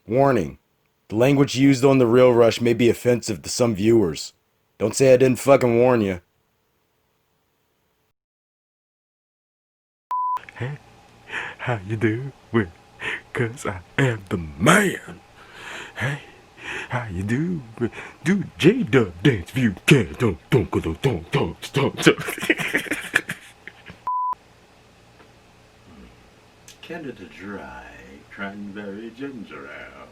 Warning. The language used on The Real Rush may be offensive to some viewers. Don't say I didn't fucking warn you. Hey, how you doing? 'Cause I am the man. Hey, how you doing? Do J-Dub dance if you can. Don't. Canada Dry, cranberry ginger ale.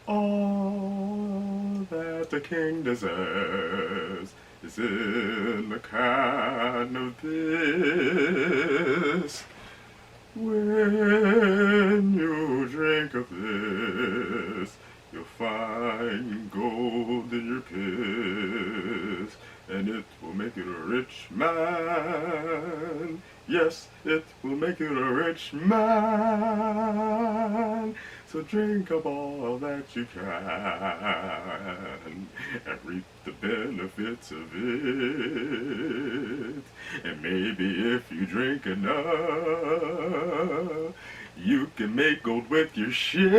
All that the king deserves is in the can of this. When you drink of this, you'll find gold in your piss, and it will make you a rich man. Yes, it will make you a rich man. So drink up all that you can and reap the benefits of it. And maybe if you drink enough, you can make gold with your shit.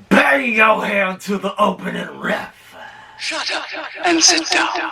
Bang your hand to the opening riff. Shut up and sit down.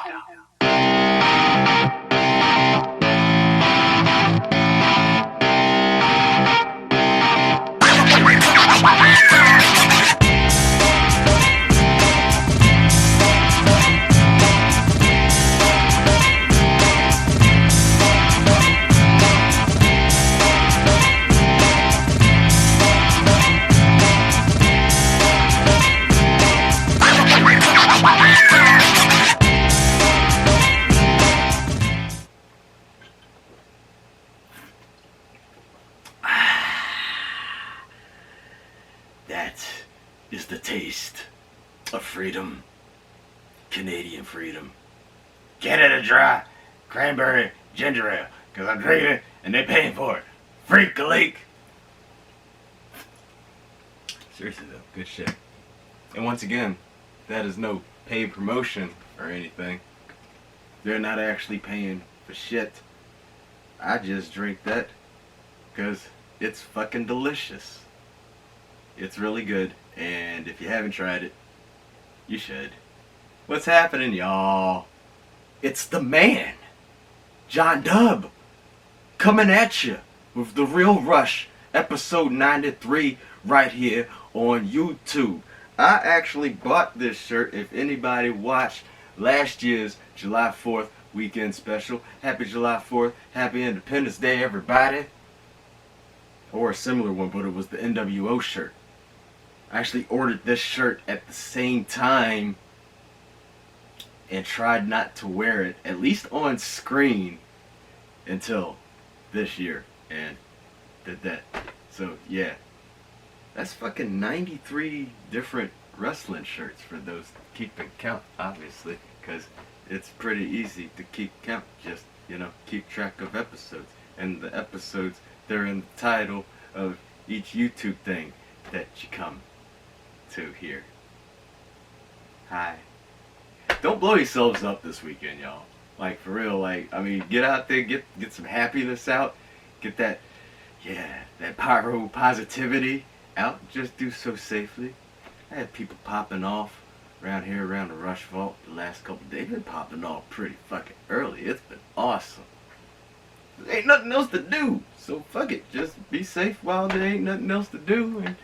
That is the taste of freedom. Canadian freedom. Canada Dry, cranberry ginger ale. Because I'm drinking it and they're paying for it. Freak a leak. Seriously though, good shit. And once again, that is no paid promotion or anything. They're not actually paying for shit. I just drink that because it's fucking delicious. It's really good, and if you haven't tried it, you should. What's happening, y'all? It's the man, John Dub, coming at you with The Real Rush, episode 93, right here on YouTube. I actually bought this shirt. If anybody watched last year's July 4th weekend special, happy July 4th, happy Independence Day, everybody. Or a similar one, but it was the NWO shirt. I actually ordered this shirt at the same time and tried not to wear it, at least on screen, until this year, and did that. So yeah, that's fucking 93 different wrestling shirts for those keeping count, obviously, because it's pretty easy to keep count, just, keep track of episodes. And the episodes, they're in the title of each YouTube thing that you come to here. Hi. Don't blow yourselves up this weekend, y'all. Like, for real, get out there, get some happiness out, get that pyro positivity out. Just do so safely. I had people popping off around here, around the Rush Vault, the last couple days. They've been popping off pretty fucking early. It's been awesome. There ain't nothing else to do, so fuck it. Just be safe while there ain't nothing else to do and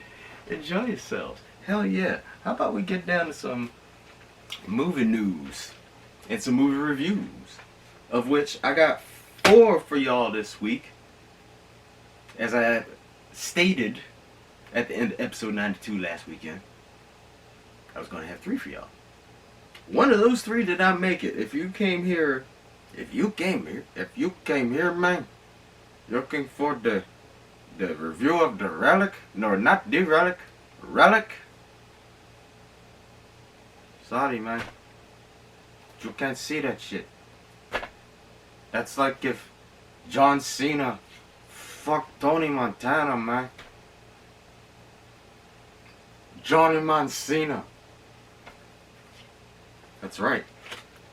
enjoy yourselves. Hell yeah. How about we get down to some movie news and some movie reviews, of which I got 4 for y'all this week. As I stated at the end of episode 92 last weekend, I was going to have 3 for y'all. One of those 3 did not make it. If you came here, man, looking for the review of the relic, no, not the relic. Sorry, man. You can't see that shit. That's like if John Cena fucked Tony Montana, man. Johnny Montana. That's right.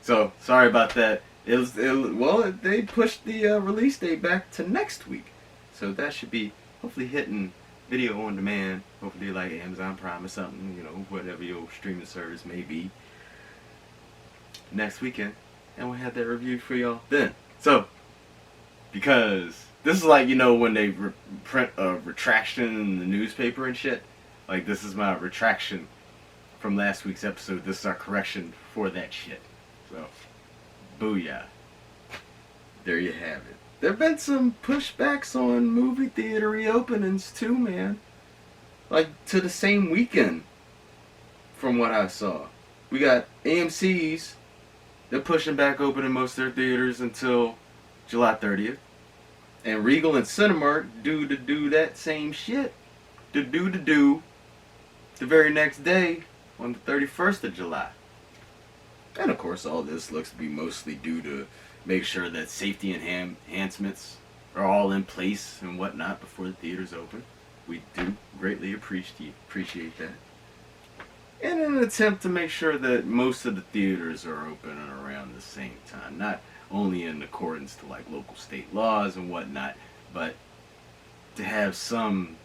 So sorry about that. They pushed the release date back to next week, so that should be hopefully hitting video on demand. Hopefully like Amazon Prime or something, you know, whatever your streaming service may be. Next weekend, and we'll have that review for y'all then. So, because this is like, you know, when they print a retraction in the newspaper and shit. Like, this is my retraction from last week's episode. This is our correction for that shit. So, booyah. There you have it. There have been some pushbacks on movie theater reopenings too, man. Like, to the same weekend, from what I saw. We got AMC's. They're pushing back opening most of their theaters until July 30th. And Regal and Cinemark do that same shit. The very next day on the 31st of July. And of course all this looks to be mostly due to make sure that safety enhancements are all in place and whatnot before the theaters open. We do greatly appreciate that. In an attempt to make sure that most of the theaters are open around the same time. Not only in accordance to like local state laws and whatnot, but to have some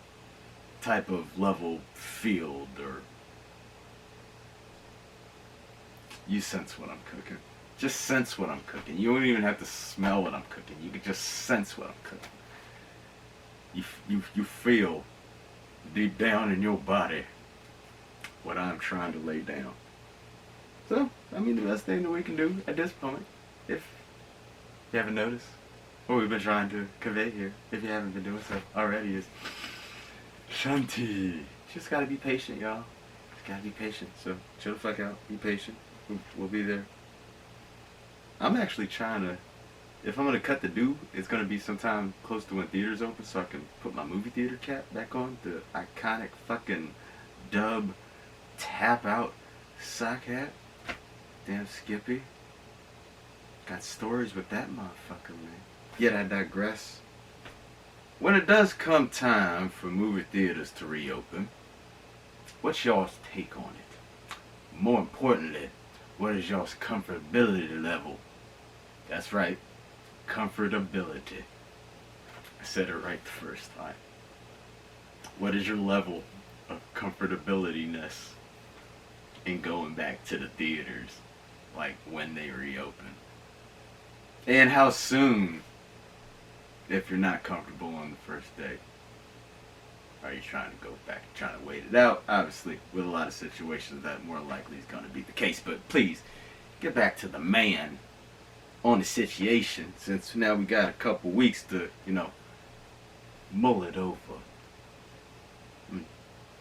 type of level field, or you sense what I'm cooking. Just sense what I'm cooking. You don't even have to smell what I'm cooking. You can just sense what I'm cooking. You feel deep down in your body what I'm trying to lay down. So, I mean, the best thing that we can do at this point, if you haven't noticed, what we've been trying to convey here, if you haven't been doing so already, is Shanti. Just gotta be patient, y'all. Just gotta be patient. So, chill the fuck out. Be patient. We'll be there. I'm actually trying to, if I'm gonna cut the due, it's gonna be sometime close to when theaters open, so I can put my movie theater cap back on. The iconic fucking dub tap out sock hat. Damn Skippy. Got stories with that motherfucker, man. Yet I digress. When it does come time for movie theaters to reopen, what's y'all's take on it? More importantly, what is y'all's comfortability level? That's right, comfortability. I said it right the first time. What is your level of comfortability-ness in going back to the theaters, like when they reopen? And how soon, if you're not comfortable on the first day, are you trying to go back, trying to wait it out? Obviously, with a lot of situations, that more likely is going to be the case. But please, get back to the man on the situation, since now we got a couple weeks to, you know, mull it over.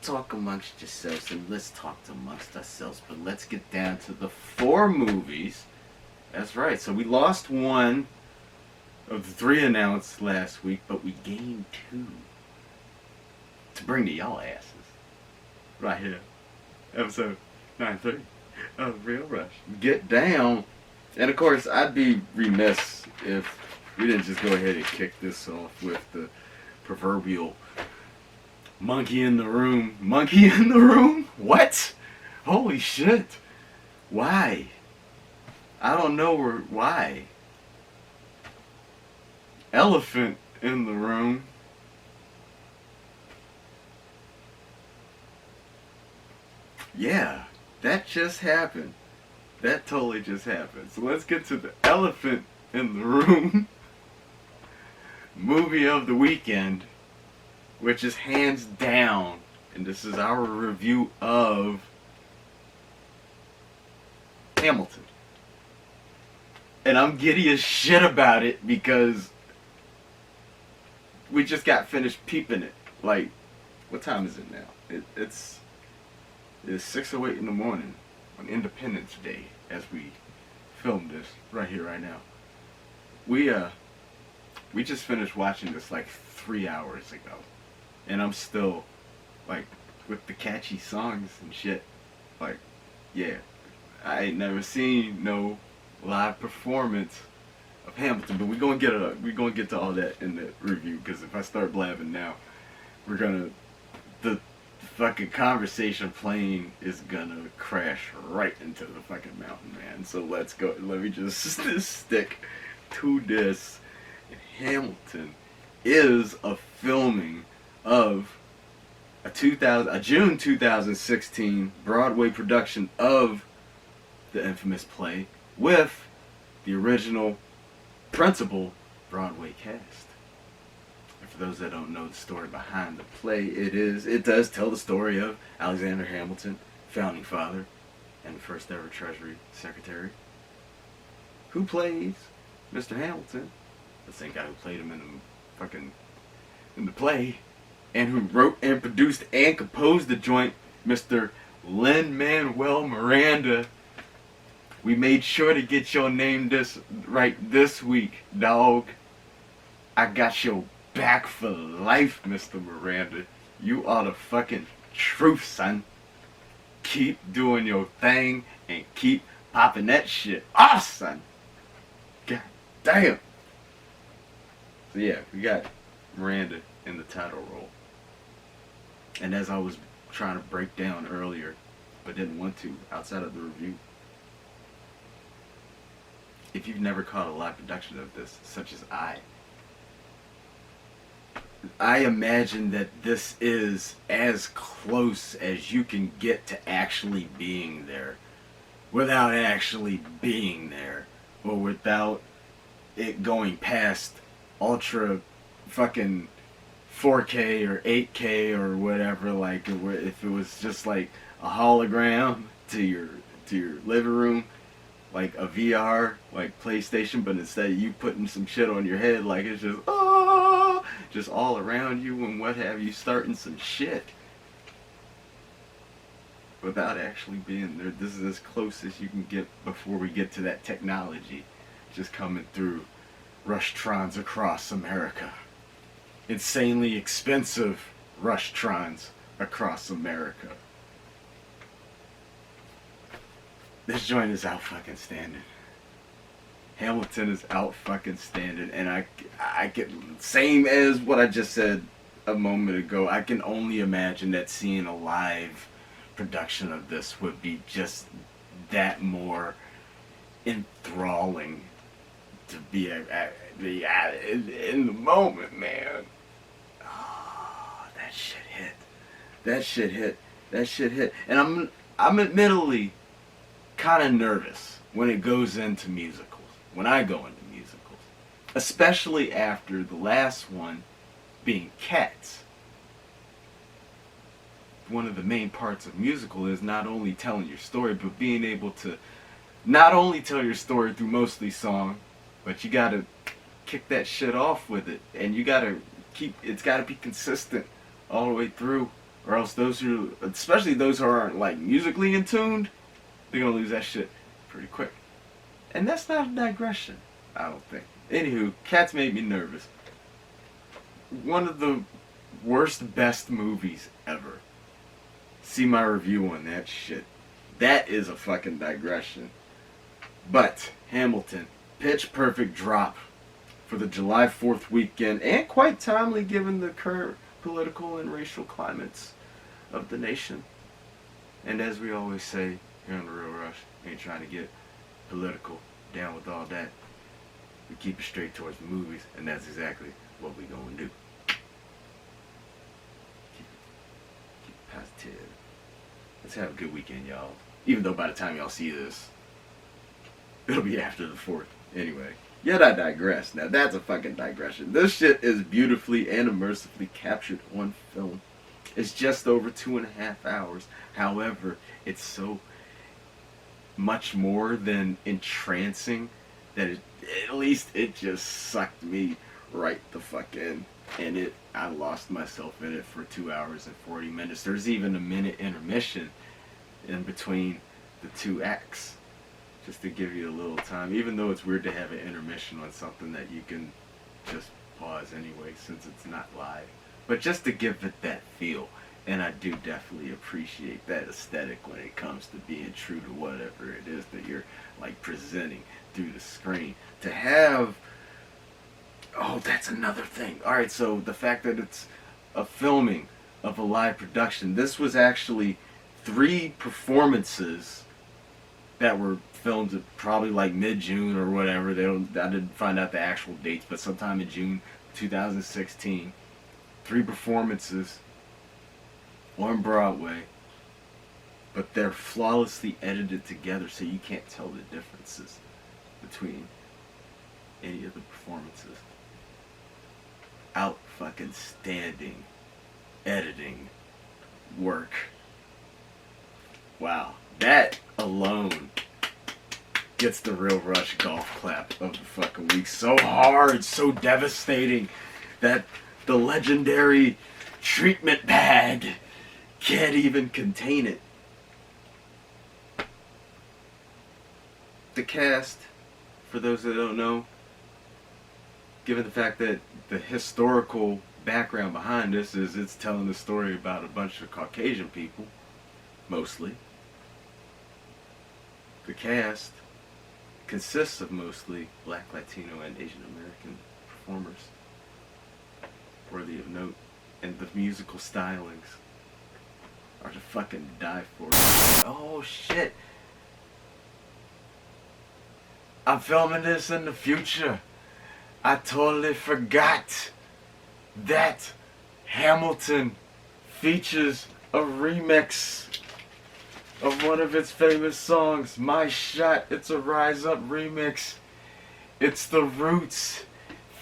Talk amongst yourselves, and let's talk amongst ourselves. But let's get down to the 4 movies. That's right. So we lost one of the 3 announced last week, but we gained 2 to bring to y'all asses. Right here. Episode 93 of Real Rush. Get down. And of course, I'd be remiss if we didn't just go ahead and kick this off with the proverbial monkey in the room. Monkey in the room? What? Holy shit. Why? I don't know why. Elephant in the room. Yeah, that just happened. That totally just happened. So let's get to the elephant in the room. Movie of the weekend, which is hands down, and this is our review of Hamilton. And I'm giddy as shit about it because we just got finished peeping it. Like, what time is it now? It's 6:08 in the morning on Independence Day as we film this right here, right now. We just finished watching this like 3 hours ago. And I'm still, like, with the catchy songs and shit. Like, yeah. I ain't never seen no live performance of Hamilton, but we're gonna get to all that in the review, because if I start blabbing now, the fucking conversation plane is gonna crash right into the fucking mountain, man. So let's go. Let me just stick to this. Hamilton is a filming of a June 2016 Broadway production of the infamous play with the original principal Broadway cast. And for those that don't know the story behind the play, it does tell the story of Alexander Hamilton, founding father and first ever Treasury Secretary, who plays Mr. Hamilton, the same guy who played him in the play, and who wrote and produced and composed the joint, Mr. Lin-Manuel Miranda. We made sure to get your name right this week, dog. I got your back for life, Mr. Miranda. You are the fucking truth, son. Keep doing your thing and keep popping that shit off, son. God damn. So yeah, we got Miranda in the title role. And as I was trying to break down earlier, but didn't want to outside of the review, if you've never caught a live production of this, such as I imagine that this is as close as you can get to actually being there without actually being there, or without it going past ultra fucking 4K or 8K or whatever. Like if it was just like a hologram to your living room, like a VR, like PlayStation, but instead of you putting some shit on your head, like it's just all around you and what have you, starting some shit without actually being there. This is as close as you can get before we get to that technology just coming through Rushtrons across America. Insanely expensive Rushtrons across America. This joint is out fucking standing. Hamilton is out fucking standing, and I can, same as what I just said a moment ago, I can only imagine that seeing a live production of this would be just that more enthralling to be in the moment, man. Oh, that shit hit. That shit hit. That shit hit. And I'm admittedly kind of nervous when it goes into musicals. When I go into musicals, especially after the last one being Cats. One of the main parts of musical is not only telling your story, but being able to not only tell your story through mostly song, but you gotta kick that shit off with it, and you gotta it's gotta be consistent all the way through, or else especially those who aren't like musically in tuned, they're gonna lose that shit pretty quick. And that's not a digression, I don't think. Anywho, Cats made me nervous. One of the worst, best movies ever. See my review on that shit. That is a fucking digression. But, Hamilton, pitch perfect drop for the July 4th weekend, and quite timely given the current political and racial climates of the nation. And as we always say here on The Real Rush, ain't trying to get political, down with all that. We keep it straight towards the movies, and that's exactly what we gonna do. Keep it positive. Let's have a good weekend, y'all. Even though by the time y'all see this, it'll be after the 4th. Anyway, yet I digress. Now that's a fucking digression. This shit is beautifully and immersively captured on film. It's just over 2.5 hours. However, it's so much more than entrancing that at least it just sucked me right the fuck in. And I lost myself in it for 2 hours and 40 minutes. There's even a minute intermission in between the two acts, just to give you a little time, even though it's weird to have an intermission on something that you can just pause anyway since it's not live, but just to give it that feel. And I do definitely appreciate that aesthetic when it comes to being true to whatever it is that you're like presenting through the screen. To have, oh, that's another thing. Alright, so the fact that it's a filming of a live production. This was actually 3 performances that were filmed at probably like mid-June or whatever. I didn't find out the actual dates, but sometime in June 2016. 3 performances on Broadway, but they're flawlessly edited together, so you can't tell the differences between any of the performances. Out fucking standing editing work. Wow, that alone gets the Real Rush golf clap of the fucking week. So hard, so devastating that the legendary treatment bag can't even contain it. The cast, for those that don't know, given the fact that the historical background behind this is it's telling the story about a bunch of Caucasian people, mostly. The cast consists of mostly Black, Latino, and Asian American performers, worthy of note, and the musical stylings are to fucking die for. Oh shit! I'm filming this in the future. I totally forgot that Hamilton features a remix of one of its famous songs, My Shot. It's a Rise Up remix. It's The Roots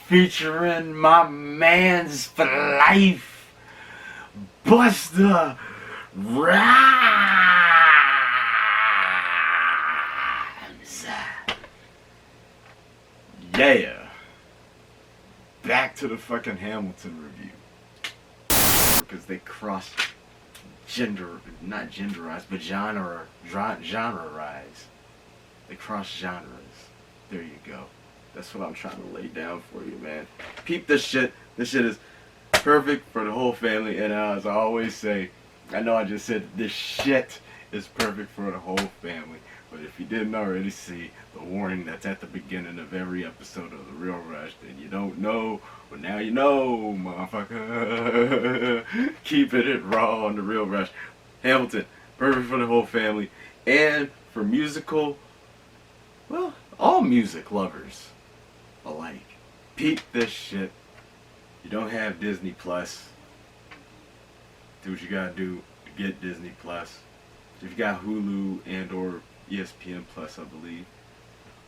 featuring my man's for life, Busta Rhymes. Yeah. Back to the fucking Hamilton review. Because they cross not genderized, but genre-rise. They cross genres. There you go. That's what I'm trying to lay down for you, man. Peep this shit. This shit is perfect for the whole family. And as I always say, I know I just said this shit is perfect for the whole family. But if you didn't already see the warning that's at the beginning of every episode of The Real Rush, then you don't know. Well, now you know, motherfucker. Keeping it raw on The Real Rush. Hamilton, perfect for the whole family. And for musical, well, all music lovers alike. Peep this shit. You don't have Disney Plus. Do what you gotta do to get Disney Plus. If you got Hulu and or ESPN Plus, I believe,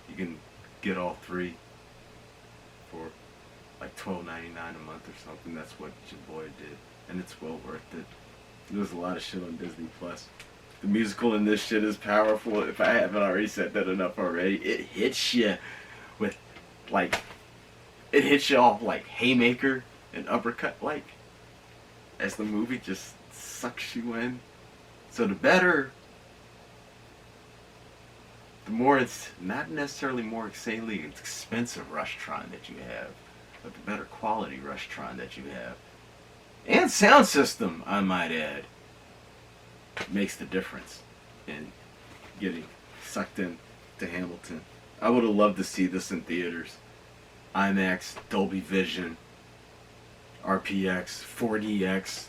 you can get all 3 for like $12.99 a month or something. That's what your boy did, and it's well worth it. There's a lot of shit on Disney Plus. The musical in this shit is powerful. If I haven't already said that enough already, it hits you with like, it hits you off like haymaker and uppercut like, as the movie just sucks you in. So the more it's not necessarily more insanely expensive Rushtron that you have, but the better quality Rushtron that you have, and sound system, I might add, makes the difference in getting sucked in to Hamilton. I would have loved to see this in theaters. IMAX, Dolby Vision, RPX, 4DX,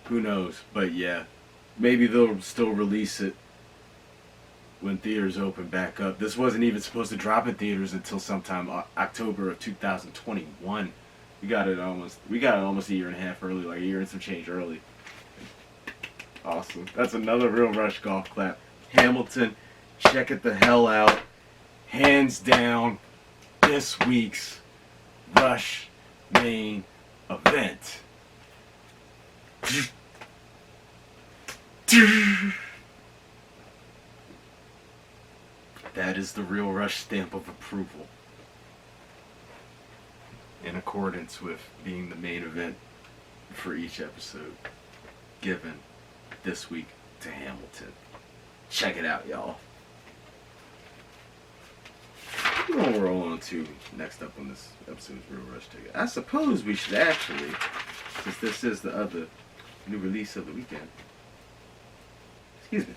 who knows, but yeah, maybe they'll still release it when theaters open back up. This wasn't even supposed to drop in theaters until sometime October of 2021. We got it almost a year and a half early, like a year and some change early. Awesome. That's another Real Rush golf clap. Hamilton, check it the hell out. Hands down, this week's Rush main event. That is the Real Rush stamp of approval, in accordance with being the main event for each episode, given this week to Hamilton. Check it out, y'all. We're gonna roll on to next up on this episode's Real Rush Ticket. I suppose we should actually, since this is the other new release of the weekend. Excuse me.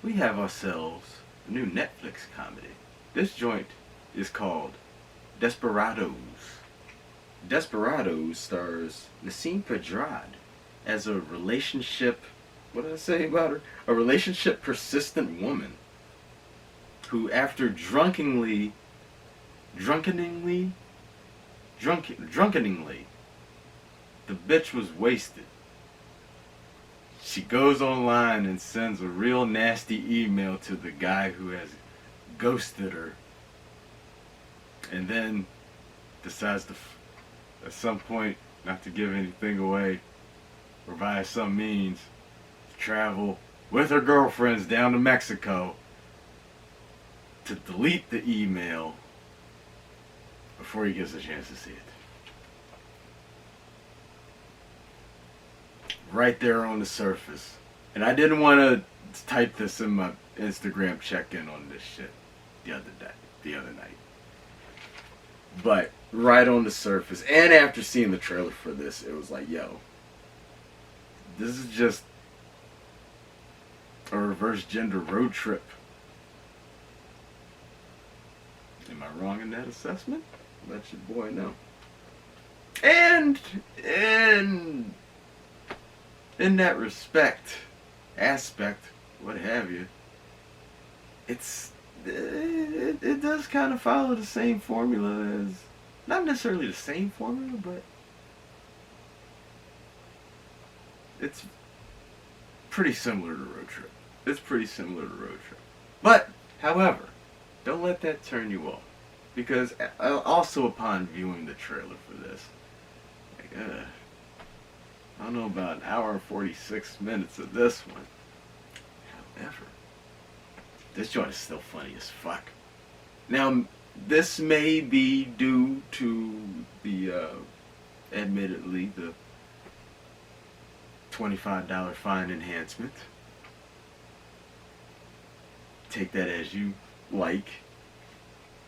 We have ourselves a new Netflix comedy. This joint is called Desperados. Desperados stars Nassim Pedrad as a relationship. What did I say about her? A relationship persistent woman who, after drunkenly, the bitch was wasted. She goes online and sends a real nasty email to the guy who has ghosted her, and then decides to, at some point, not to give anything away, or by some means, to travel with her girlfriends down to Mexico to delete the email before he gets a chance to see it. Right there on the surface. And I didn't want to type this in my Instagram check-in on this shit the other night. But right on the surface, and after seeing the trailer for this, it was like, yo, this is just a reverse gender road trip. Am I wrong in that assessment? Let your boy know. And in that aspect, what have you, it does kind of follow the same formula as, not necessarily the same formula, but it's pretty similar to Road Trip. But, however, don't let that turn you off, because also upon viewing the trailer for this, like, I don't know about an hour and 46 minutes of this one. However, this joint is still funny as fuck. Now, this may be due to the, admittedly, the $25 fine enhancement. Take that as you like.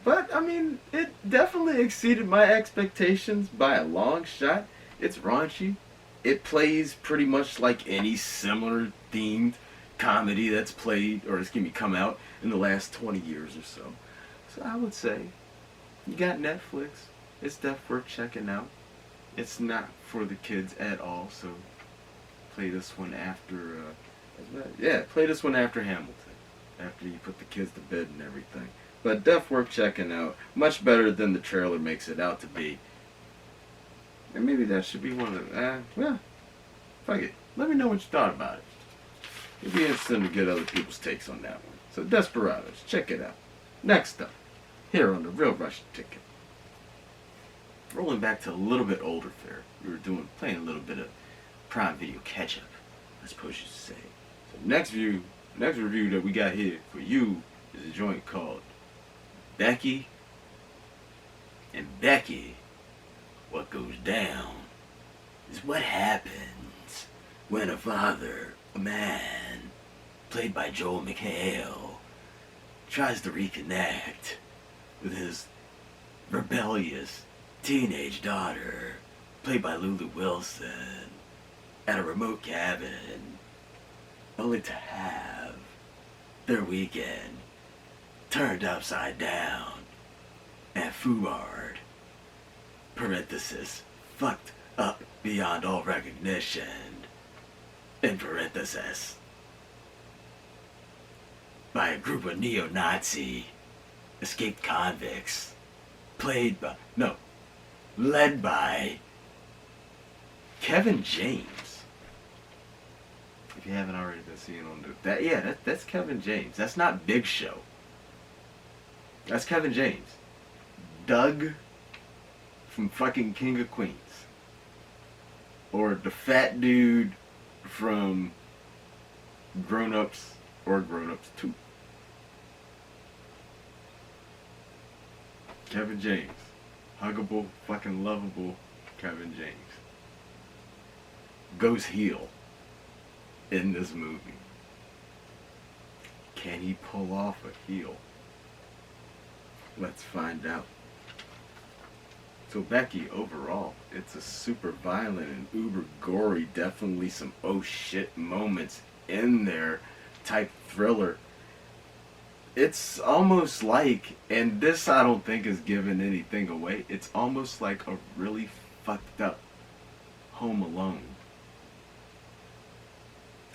But, I mean, it definitely exceeded my expectations by a long shot. It's raunchy. It plays pretty much like any similar themed comedy that's played, or come out in the last 20 years or so. So I would say, you got Netflix. It's definitely worth checking out. It's not for the kids at all, so play this one after, play this one after Hamilton. After you put the kids to bed and everything. But definitely worth checking out. Much better than the trailer makes it out to be. And maybe that should be one of the, fuck it. Let me know what you thought about it. It'd be interesting to get other people's takes on that one. So Desperados, check it out. Next up, here on the Real Russian Ticket. Rolling back to a little bit older fare. We were playing a little bit of Prime Video catch-up, I suppose you should say. So next review that we got here for you is a joint called Becky. And Becky, what goes down is what happens when a man, played by Joel McHale, tries to reconnect with his rebellious teenage daughter, played by Lulu Wilson, at a remote cabin, only to have their weekend turned upside down and foobarred, parenthesis, fucked up beyond all recognition, in parenthesis, by a group of neo-Nazi escaped convicts, led by Kevin James. If you haven't already been seeing on that's Kevin James. That's not Big Show. That's Kevin James. Doug from fucking King of Queens. Or the fat dude from Grown Ups or Grown Ups 2. Kevin James. Huggable, fucking lovable Kevin James. Goes heel in this movie. Can he pull off a heel? Let's find out. So Becky, overall, it's a super violent and uber gory, definitely some oh shit moments in there type thriller. It's almost like, and this I don't think is giving anything away, it's almost like a really fucked up Home Alone.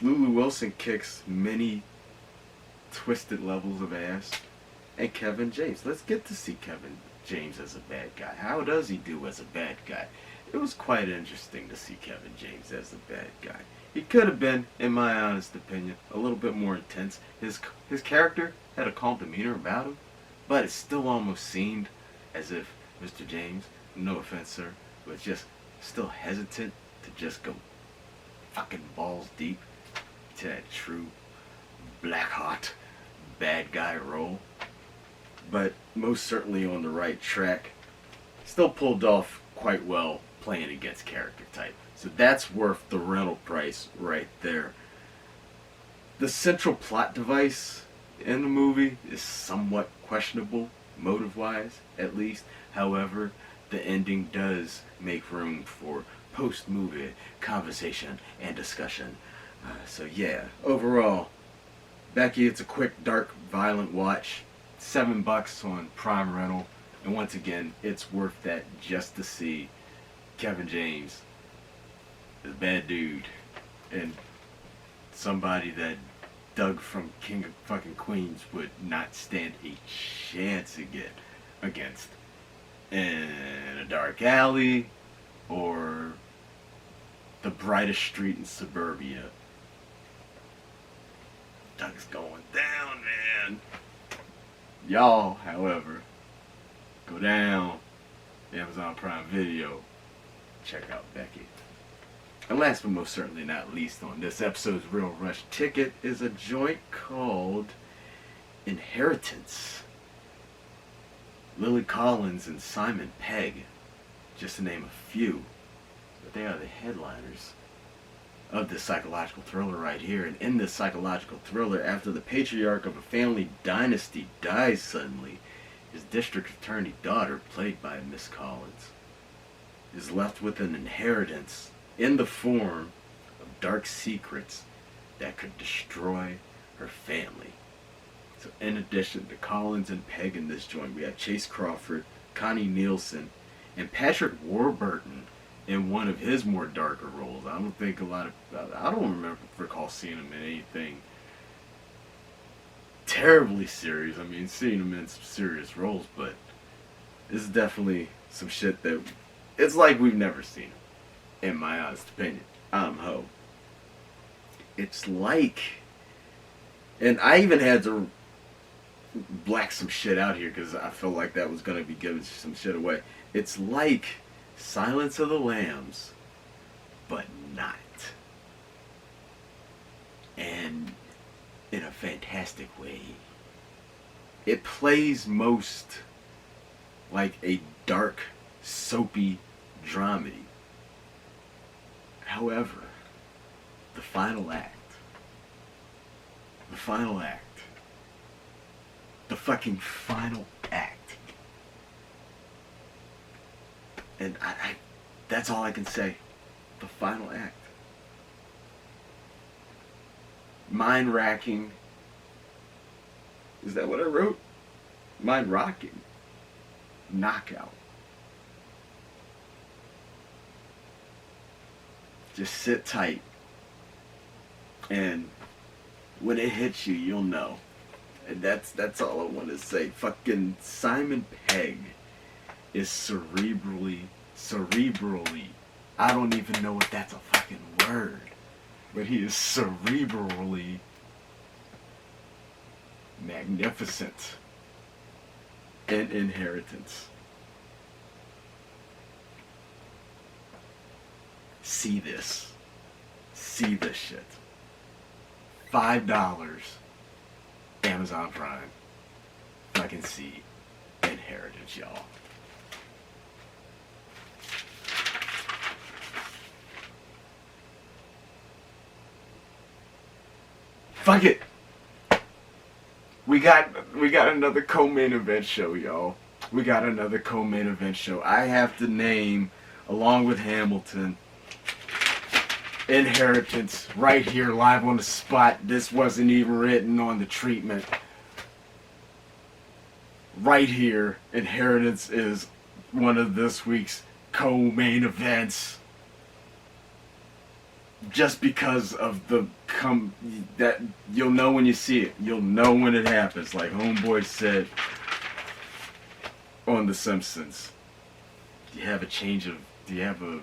Lulu Wilson kicks many twisted levels of ass. And Kevin James. Let's get to see Kevin James as a bad guy. How does he do as a bad guy? It was quite interesting to see Kevin James as a bad guy. He could have been, in my honest opinion, a little bit more intense. His character had a calm demeanor about him, but it still almost seemed as if Mr. James, no offense sir, was just still hesitant to just go fucking balls deep to that true black hot bad guy role. But most certainly on the right track. Still pulled off quite well playing against character type. So that's worth the rental price right there. The central plot device in the movie is somewhat questionable, motive-wise at least. However, the ending does make room for post-movie conversation and discussion. So yeah, overall, Becky, it's a quick, dark, violent watch. $7 on Prime Rental. And once again, it's worth that just to see Kevin James, the bad dude, and somebody that Doug from King of fucking Queens would not stand a chance against in a dark alley or the brightest street in suburbia. Doug's going down, man. Y'all, however, go down Amazon Prime Video, check out Becky. And last but most certainly not least on this episode's Real Rush Ticket is a joint called Inheritance. Lily Collins and Simon Pegg, just to name a few, but they are the headliners of this psychological thriller right here. And in this psychological thriller, after the patriarch of a family dynasty dies suddenly, his district attorney daughter, played by Miss Collins, is left with an inheritance in the form of dark secrets that could destroy her family. So in addition to Collins and Pegg in this joint, we have Chase Crawford, Connie Nielsen, and Patrick Warburton in one of his more darker roles. I don't think I don't recall seeing him in anything terribly serious. I mean, seeing him in some serious roles, but this is definitely some shit that it's like we've never seen him, in my honest opinion. Ho. It's like, and I even had to black some shit out here because I felt like that was going to be giving some shit away. It's like Silence of the Lambs, but not. And in a fantastic way. It plays most like a dark, soapy dramedy. However, the final act, the fucking final act, and I that's all I can say. The final act. Mind-racking. Is that what I wrote? Mind-rocking. Knockout. Just sit tight. And when it hits you, you'll know. And that's all I want to say. Fucking Simon Pegg is cerebrally, I don't even know if that's a fucking word, but he is cerebrally magnificent in Inheritance. See this shit. $5, Amazon Prime. Fucking see Inheritance, y'all. Fuck it. We got another co-main event show, y'all. We got another co-main event show. I have to name, along with Hamilton, Inheritance right here, live on the spot. This wasn't even written on the treatment. Right here, Inheritance is one of this week's co-main events just because of that you'll know when you see it. You'll know when it happens. Like Homeboy said on The Simpsons. Do you have a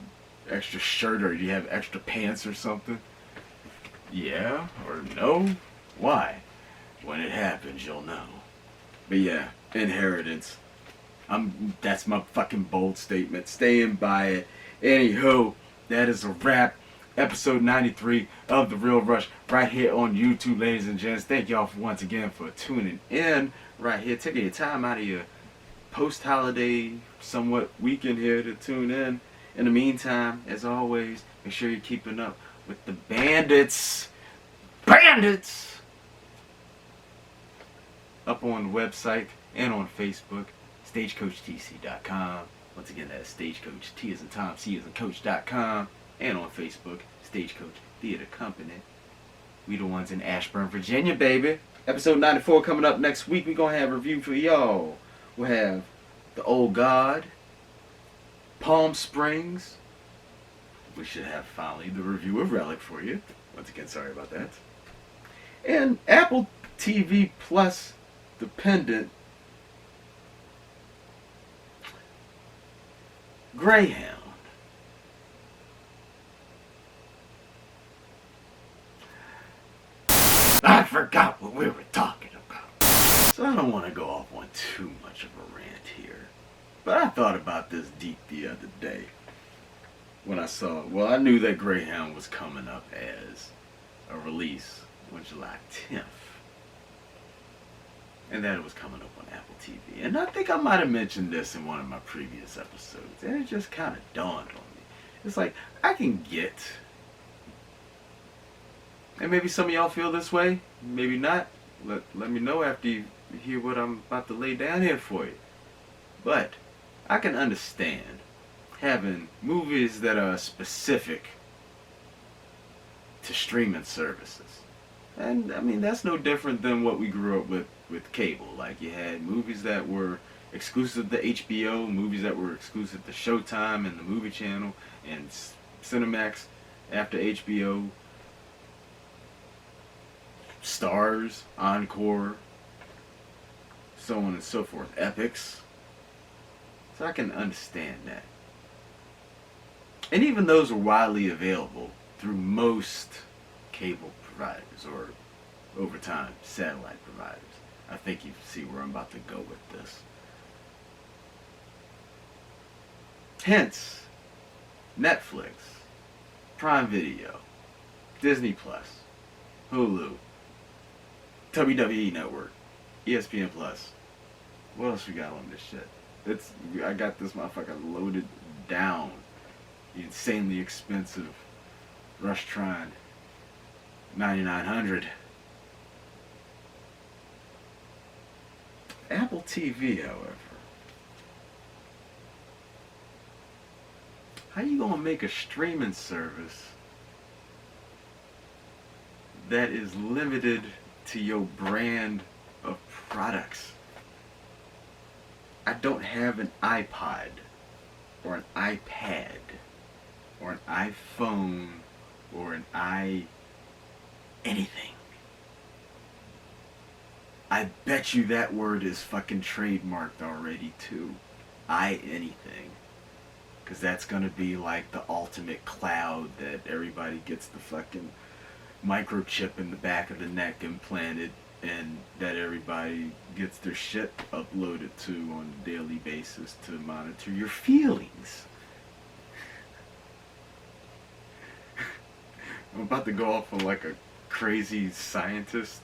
extra shirt or do you have extra pants or something? Yeah or no? Why? When it happens, you'll know. But yeah, inheritance. That's my fucking bold statement. Staying by it. Anywho, that is a wrap. Episode 93 of The Real Rush right here on YouTube, ladies and gents. Thank y'all once again for tuning in right here. Taking your time out of your post-holiday, somewhat weekend here to tune in. In the meantime, as always, make sure you're keeping up with the bandits. Bandits! Up on the website and on Facebook, StagecoachTC.com. Once again, that's Stagecoach, T as in Tom, C as in Coach.com. And on Facebook, Stagecoach Theater Company. We the ones in Ashburn, Virginia, baby. Episode 94 coming up next week. We're going to have a review for y'all. We'll have The Old God, Palm Springs. We should have finally the review of Relic for you. Once again, sorry about that. And Apple TV Plus dependent Greyhound. I forgot what we were talking about. So I don't want to go off on too much of a rant here. But I thought about this deep the other day. When I I knew that Greyhound was coming up as a release on July 10th. And that it was coming up on Apple TV. And I think I might have mentioned this in one of my previous episodes. And it just kind of dawned on me. It's like, I can get... And maybe some of y'all feel this way, maybe not. Let me know after you hear what I'm about to lay down here for you. But I can understand having movies that are specific to streaming services. And I mean, that's no different than what we grew up with cable. Like you had movies that were exclusive to HBO, movies that were exclusive to Showtime and the Movie Channel and Cinemax after HBO. Stars, Encore, so on and so forth, Epics. So I can understand that. And even those are widely available through most cable providers or, over time, satellite providers. I think you see where I'm about to go with this. Hence, Netflix, Prime Video, Disney Plus, Hulu, WWE Network, ESPN Plus. What else we got on this shit? I got this motherfucker loaded down. The insanely expensive Rush Trine 9900. Apple TV, however. How you gonna make a streaming service that is limited to your brand of products? I don't have an iPod or an iPad or an iPhone or an anything. I bet you that word is fucking trademarked already too. Anything. Because that's gonna be like the ultimate cloud that everybody gets the fucking microchip in the back of the neck implanted and that everybody gets their shit uploaded to on a daily basis to monitor your feelings. I'm about to go off on like a crazy scientist.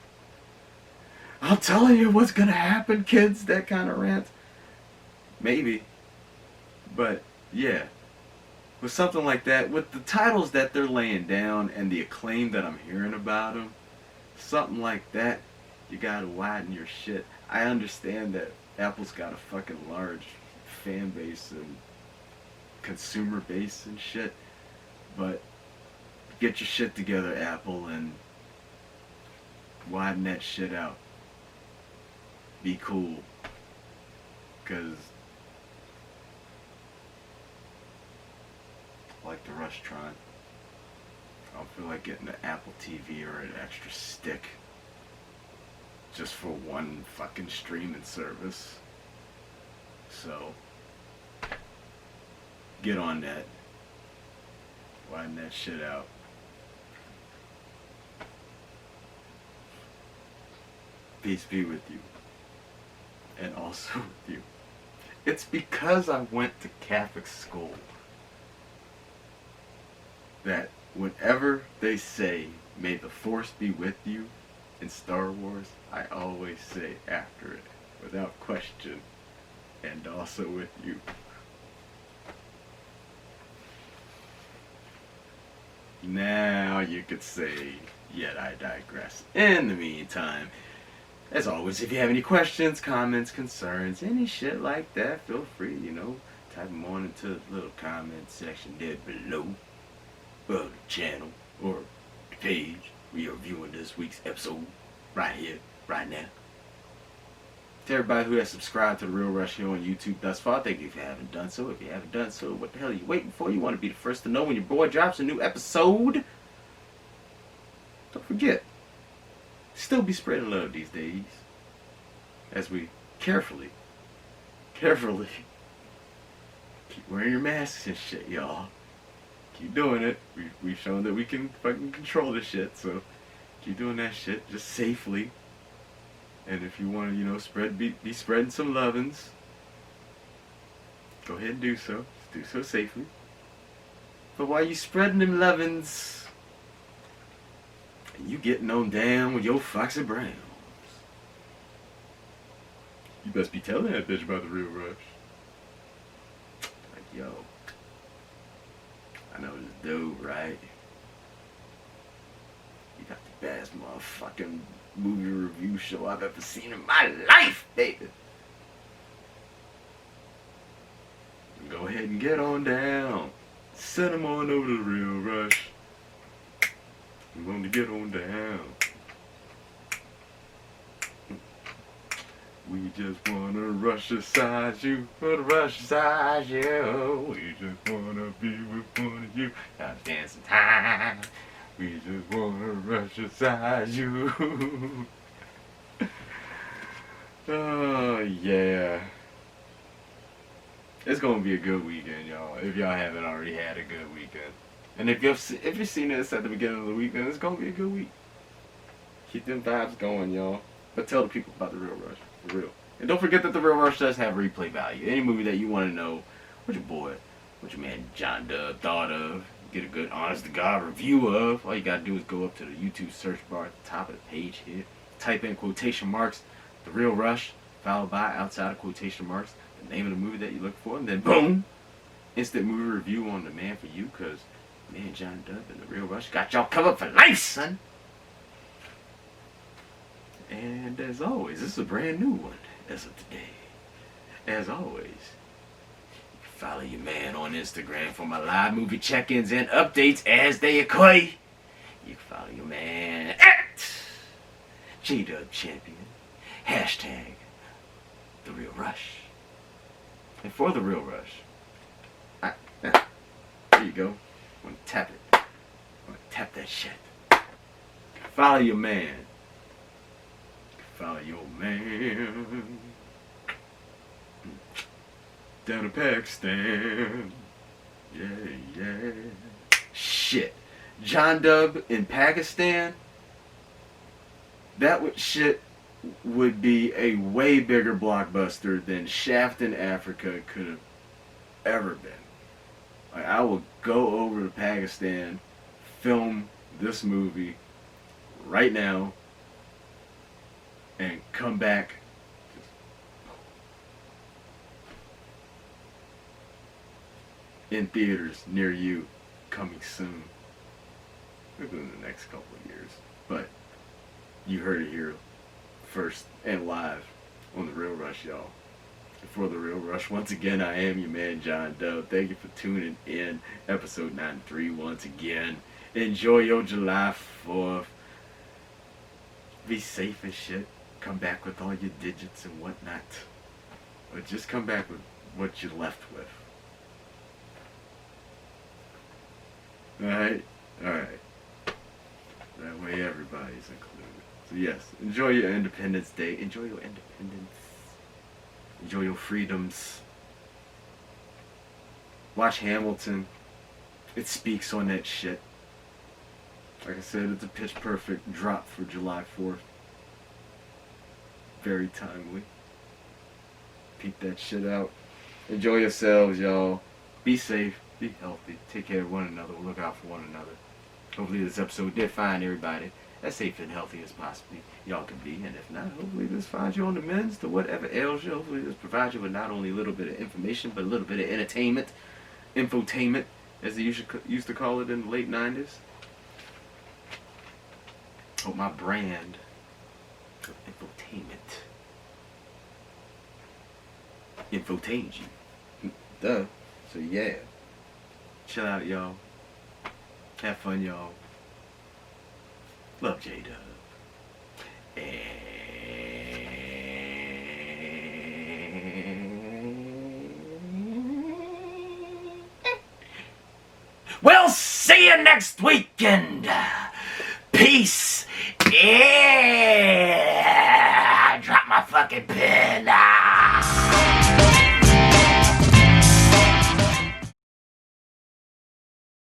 I'm telling you what's gonna happen, kids, that kind of rant. Maybe. But, yeah. With something like that, with the titles that they're laying down and the acclaim that I'm hearing about them, something like that, you gotta widen your shit. I understand that Apple's got a fucking large fan base and consumer base and shit, but get your shit together, Apple, and widen that shit out. Be cool. Because like the Rushtron. I don't feel like getting an Apple TV or an extra stick just for one fucking streaming service. So, get on that. Widen that shit out. Peace be with you. And also with you. It's because I went to Catholic school that whenever they say, "May the Force be with you" in Star Wars, I always say after it, without question, "and also with you." Now you could say, "Yet I digress." In the meantime, as always, if you have any questions, comments, concerns, any shit like that, feel free, type them on into the little comment section there below. Well, the channel or the page where you're viewing this week's episode right here, right now. To everybody who has subscribed to The Real Rush here on YouTube thus far, thank you if you haven't done so. If you haven't done so, what the hell are you waiting for? You want to be the first to know when your boy drops a new episode. Don't forget, still be spreading love these days as we carefully keep wearing your masks and shit, y'all. Keep doing it. We've shown that we can fucking control this shit, so keep doing that shit just safely. And if you want to, be spreading some lovin's, go ahead and do so. Just do so safely. But while you spreading them lovin's, and you getting on down with your Foxy Browns, you best be telling that bitch about The Real Rush. Like, yo, I know this dude, right? You got the best motherfucking movie review show I've ever seen in my life, baby. Go ahead and get on down. Send them on over to The Real Rush. You want to get on down. We just wanna rush aside you, rush aside you. We just wanna be with one of you. Gotta dance some time. We just wanna rush aside you. Oh yeah. It's gonna be a good weekend, y'all. If y'all haven't already had a good weekend, and if you've seen this at the beginning of the weekend, it's gonna be a good week. Keep them vibes going, y'all. But tell the people about The Real Rush. For real. And don't forget that The Real Rush does have replay value. Any movie that you want to know what your man John Dub thought of, get a good honest to God review of, all you gotta do is go up to the YouTube search bar at the top of the page here, type in quotation marks, The Real Rush, followed by, outside of quotation marks, the name of the movie that you look for, and then boom! Instant movie review on demand for you, because man John Dub and The Real Rush got y'all covered for life, son! And as always, this is a brand new one as of today. As always, you can follow your man on Instagram for my live movie check-ins and updates as they occur. You can follow your man at JDubChampion. Hashtag The Real Rush. And for The Real Rush, there you go. I'm gonna tap it. I'm gonna tap that shit. Follow your man. Follow your man down to Pakistan. Yeah. Shit. John Dub in Pakistan? That would be a way bigger blockbuster than Shaft in Africa could have ever been. Like, I will go over to Pakistan, film this movie right now, and come back in theaters near you, coming soon. Within the next couple of years. But you heard it here first and live on The Real Rush, y'all. And for The Real Rush, once again, I am your man John Dub. Thank you for tuning in. Episode 93 once again. Enjoy your July 4th. Be safe as shit. Come back with all your digits and whatnot. Or just come back with what you're left with. Alright? Alright. That way everybody's included. So yes, enjoy your Independence Day. Enjoy your independence. Enjoy your freedoms. Watch Hamilton. It speaks on that shit. Like I said, it's a pitch perfect drop for July 4th. Very timely. Peep that shit out. Enjoy yourselves, y'all. Be safe. Be healthy. Take care of one another. Look out for one another. Hopefully this episode did find everybody as safe and healthy as possibly y'all can be. And if not, hopefully this finds you on the mends to whatever ails you. Hopefully this provides you with not only a little bit of information, but a little bit of entertainment. Infotainment, as they used to call it in the late 90s. Hope my brand of infotainment infotains you. Duh. So yeah. Chill out, y'all. Have fun, y'all. Love J-Dub. We'll see you next weekend. Peace. Yeah. Drop my fucking pen.